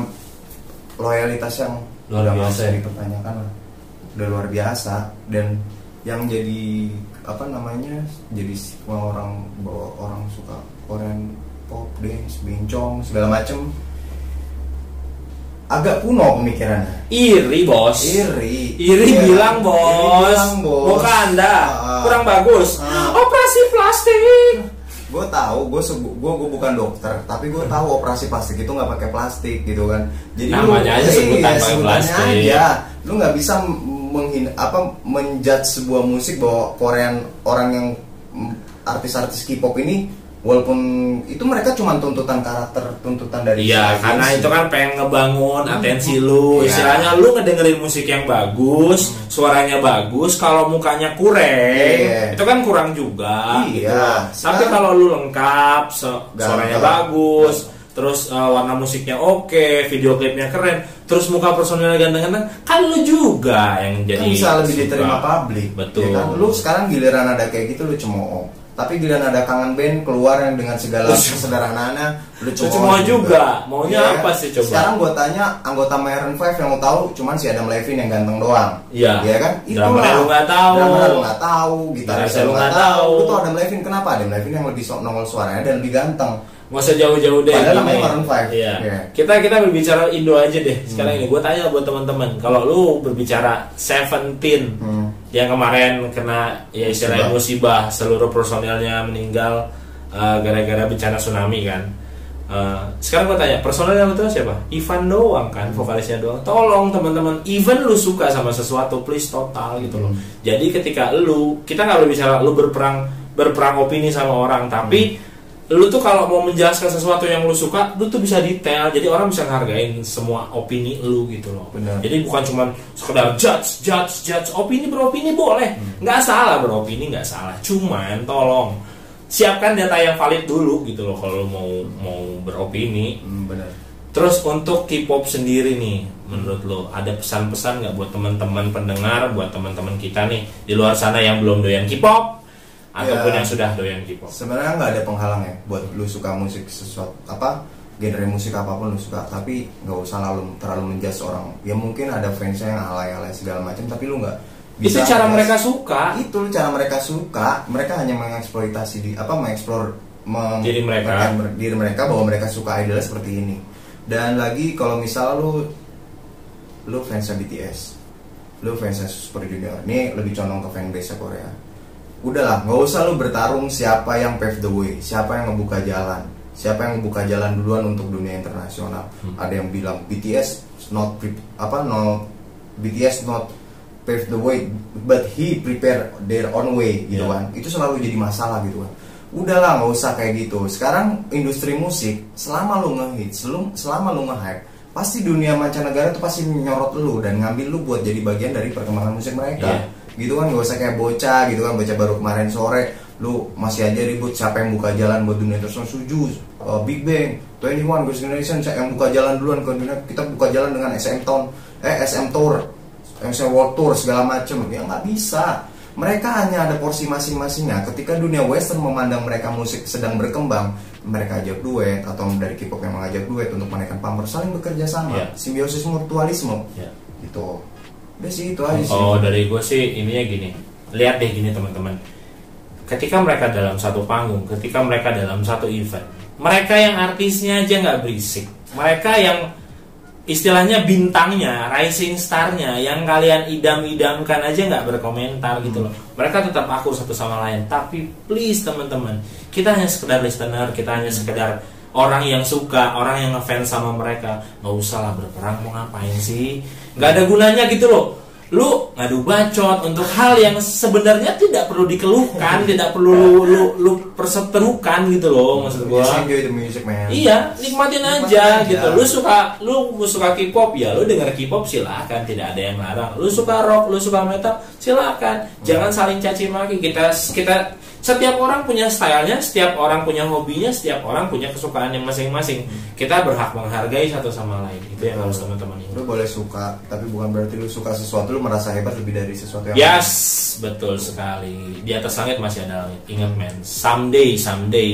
loyalitas yang luar biasa dipertanyakan lah, udah luar biasa. Dan yang jadi jadi orang suka Korean pop, dance, bencong segala macem, agak kuno pemikirannya. Iri bilang bos. Muka Anda kurang bagus. Operasi plastik. Gue tahu, gue bukan dokter, tapi gue tahu operasi plastik itu nggak pakai plastik gitu kan. Jadi namanya aja sebutan pakai plastik aja. Lu nggak bisa menjudge sebuah musik bahwa Korean orang yang artis-artis K-pop ini, walaupun itu mereka cuma tuntutan karakter, tuntutan dari karena itu kan pengen ngebangun atensi lu. Istilahnya lu ngedengerin musik yang bagus, suaranya bagus, kalau mukanya kurang, itu kan kurang juga gitu. Tapi kalau lu lengkap, suaranya bagus, terus warna musiknya oke, video klipnya keren, terus muka personilnya ganteng-ganteng, kan lu juga yang jadi kan bisa lebih diterima publik. Betul. Ya kan? Lu sekarang giliran ada kayak gitu lu cemooh. Tapi giliran ada kangen band keluar yang dengan segala kesederhanaannya, lu cuma juga maunya apa sih coba? Sekarang gue tanya anggota Maroon 5 yang lo tahu cuman si Adam Levine yang ganteng doang. Iya kan? Itulah. Lu nggak tahu, gitarisnya lu nggak tahu. Lu tuh Adam Levine, kenapa? Adam Levine yang lebih nongol suaranya dan lebih ganteng. Nggak usah jauh-jauh deh. Padahal namanya Maroon 5. Iya. Kita berbicara Indo aja deh. Sekarang ini gue tanya buat teman-teman, kalau lu berbicara Seventeen yang kemarin kena istilahnya musibah, seluruh personilnya meninggal gara-gara bencana tsunami kan. Sekarang gue tanya, personil yang itu siapa? Ivan doang kan, vokalisnya doang. Tolong teman-teman, even lu suka sama sesuatu, please total gitu loh. Jadi ketika kita nggak berbicara lu berperang opini sama orang, tapi lu tuh kalau mau menjelaskan sesuatu yang lu suka, lu tuh bisa detail, jadi orang bisa ngehargain semua opini lu gitu loh. Benar. Jadi bukan cuma sekedar judge, opini beropini boleh, nggak salah beropini, nggak salah. Cuman tolong siapkan data yang valid dulu gitu loh kalau lu mau beropini. Benar. Terus untuk K-pop sendiri nih, menurut lo ada pesan-pesan nggak buat teman-teman pendengar, buat teman-teman kita nih di luar sana yang belum doyan K-pop ataupun yang sudah doyan K-pop? Sebenarnya nggak ada penghalang ya buat lu suka musik sesuatu genre musik apapun lu suka, tapi nggak usah terlalu menjudge orang. Ya mungkin ada fansnya yang alay-alay segala macam, tapi lu nggak bisa. Itu cara mereka suka. Itu cara mereka suka. Mereka hanya mengeksploitasi mengeksplor diri mereka bahwa mereka suka idol seperti ini. Dan lagi kalau misal lu fansnya BTS, lu fansnya Super Junior, ini lebih condong ke fanbase Korea. Udahlah, nggak usah lu bertarung siapa yang pave the way, siapa yang ngebuka jalan, siapa yang ngebuka jalan duluan untuk dunia internasional. Ada yang bilang BTS BTS not pave the way, but he prepare their own way gitu kan. Itu selalu jadi masalah gitu kan. Udahlah, nggak usah kayak gitu. Sekarang industri musik, selama lu ngehit, selama lu nge-hype, pasti dunia mancanegara tuh pasti nyorot lu dan ngambil lu buat jadi bagian dari perkembangan musik mereka. Gitu kan, nggak usah kayak bocah gitu kan, bocah baru kemarin sore lu masih aja ribut siapa yang buka jalan buat dunia internasional. Suju, Big Bang, 21, Girls' Generation yang buka jalan duluan ke dunia. Kita buka jalan dengan SM Tour, SM World Tour segala macem. Ya nggak bisa. Mereka hanya ada porsi masing-masingnya. Ketika dunia western memandang mereka musik sedang berkembang, mereka ajak duet, atau dari K-pop yang mengajak duet untuk menaikkan pamor, saling bekerja sama, simbiosis mutualisme, gitu. Udah sih, itu aja sih. Dari gue sih ininya gini, lihat deh gini teman-teman. Ketika mereka dalam satu panggung, ketika mereka dalam satu event, mereka yang artisnya aja nggak berisik, mereka yang istilahnya bintangnya, rising starnya, yang kalian idam-idamkan aja nggak berkomentar gitu loh. Mereka tetap akur satu sama lain. Tapi please teman-teman, kita hanya sekedar listener, kita hanya sekedar orang yang suka, orang yang ngefans sama mereka. Nggak usah lah berperang, mau ngapain sih? Nggak ada gunanya gitu loh. Lu ngadu bacot untuk hal yang sebenarnya tidak perlu dikeluhkan, tidak perlu lu perseterukan gitu loh, maksud gua. Enjoy the music, man. Iya, nikmatin aja gitu. Lu suka K-pop ya, lu denger K-pop silakan, tidak ada yang larang. Lu suka rock, lu suka metal, silakan. Jangan saling caci maki. Kita setiap orang punya stylenya, setiap orang punya hobinya, setiap orang punya kesukaannya masing-masing. Kita berhak menghargai satu sama lain. Itu yang harus teman-teman ingat. Lu boleh suka, tapi bukan berarti lu suka sesuatu lu merasa hebat lebih dari sesuatu yang Yes, betul sekali. Di atas langit masih ada langit. Ingat men, someday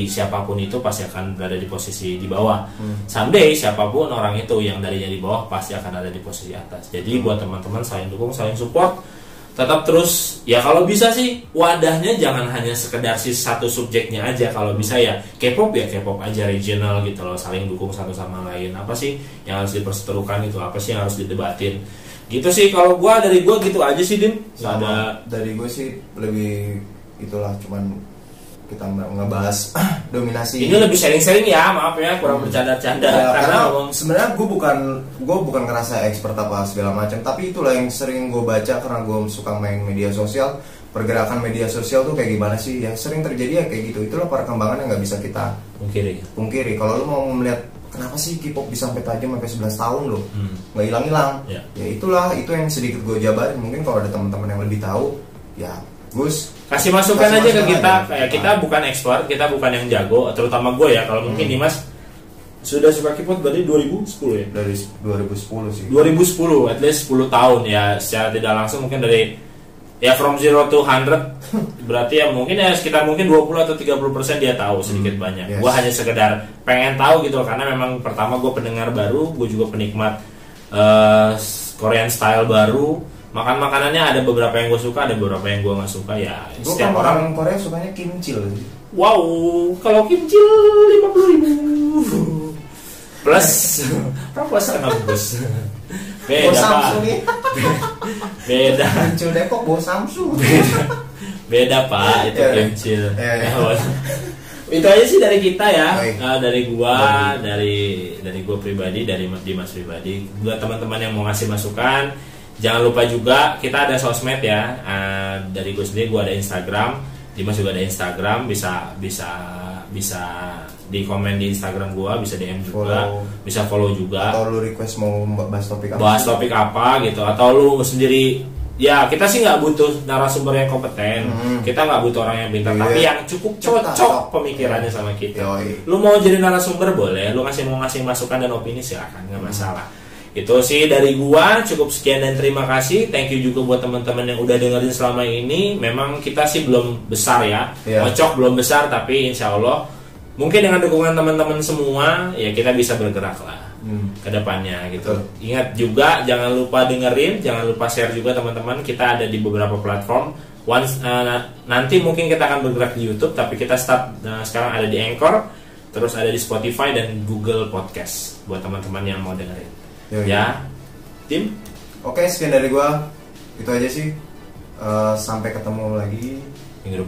siapapun itu pasti akan berada di posisi di bawah. Someday siapapun orang itu yang dari bawah pasti akan ada di posisi atas. Jadi buat teman-teman saling dukung, saling support. Tetap terus, ya kalau bisa sih wadahnya jangan hanya sekedar si satu subjeknya aja. Kalau bisa ya K-pop aja regional gitu loh, saling dukung satu sama lain. Apa sih yang harus diperseterukan itu, apa sih yang harus didebatin gitu sih. Kalau dari gua gitu aja sih, Dim. Ada dari gue sih lebih itulah, cuman kita ngebahas dominasi. Ini lebih sharing-sharing ya, maaf ya, kurang bercanda-canda ya, karena sebenarnya gue bukan ngerasa expert apa segala macam, tapi itulah yang sering gue baca karena gue suka main media sosial. Pergerakan media sosial tuh kayak gimana sih, ya sering terjadi ya kayak gitu. Itulah perkembangan yang nggak bisa kita pungkiri. Kalau lu mau melihat kenapa sih K-pop bisa sampai tajam sampai 11 tahun loh, nggak hilang-hilang. Ya itulah, itu yang sedikit gue jabarin. Mungkin kalau ada teman-teman yang lebih tahu, ya Gus kasih masukan aja ke kita. Kayak kita bukan expert, kita bukan yang jago, terutama gue ya. Kalau mungkin Dimas sudah suka K-pop berarti 2010 ya? Dari 2010 sih. 2010, at least 10 tahun ya. Secara tidak langsung mungkin dari ya from 0 to 100 berarti ya mungkin ya sekitar mungkin 20 atau 30% dia tahu sedikit banyak. Gue hanya sekedar pengen tahu gitu loh, karena memang pertama gue pendengar baru, gue juga penikmat Korean style baru. Makanannya ada beberapa yang gue suka, ada beberapa yang gue nggak suka ya. Setiap orang Korea sukanya kimchi loh. Wow, kalau kimchi 50.000 plus proposal nggak bos. Beda Pak. Beda. Kimchi Depok bos Samsung. Beda Pak, itu kimchi. Itu aja sih dari kita ya. Dari gua, dari gua pribadi, dari Dimas pribadi. Buat teman-teman yang mau ngasih masukan, jangan lupa juga kita ada sosmed ya. Dari gue sendiri gue ada Instagram, Dimas juga ada Instagram, bisa di komen di Instagram gue, bisa DM juga, bisa follow juga. Atau lu request mau bahas topik apa gitu, atau lu sendiri ya. Kita sih nggak butuh narasumber yang kompeten, kita nggak butuh orang yang pintar, tapi yang cukup cocok pemikirannya sama kita. Lu mau jadi narasumber boleh, lu mau ngasih masukan dan opini silakan, nggak masalah. Itu sih dari gua, cukup sekian dan terima kasih. Thank you juga buat teman-teman yang udah dengerin selama ini. Memang kita sih belum besar ya, Ngocok belum besar, tapi insya Allah mungkin dengan dukungan teman-teman semua ya kita bisa bergerak lah ke depannya gitu. Ingat juga jangan lupa dengerin, jangan lupa share juga teman-teman. Kita ada di beberapa platform Nanti mungkin kita akan bergerak di YouTube, tapi kita sekarang ada di Anchor, terus ada di Spotify dan Google Podcast buat teman-teman yang mau dengerin. Ya, Tim. Oke, sekian dari gua. Itu aja sih. Sampai ketemu lagi minggu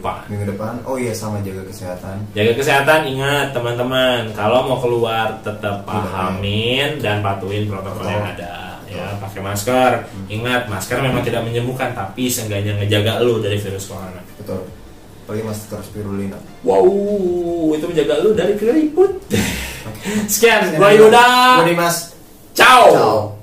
depan. Oh iya, sama jaga kesehatan. Jaga kesehatan, ingat teman-teman, kalau mau keluar tetap pahamin dan patuhin protokol yang ada. Ya, pakai masker. Ingat, masker memang tidak menyembuhkan, tapi seenggaknya ngejaga lu dari virus corona. Betul. Apalagi masker spirulina. Wow, itu menjaga lu dari keriput. Sekian, gua Yuda. Gua Dimas. Ciao.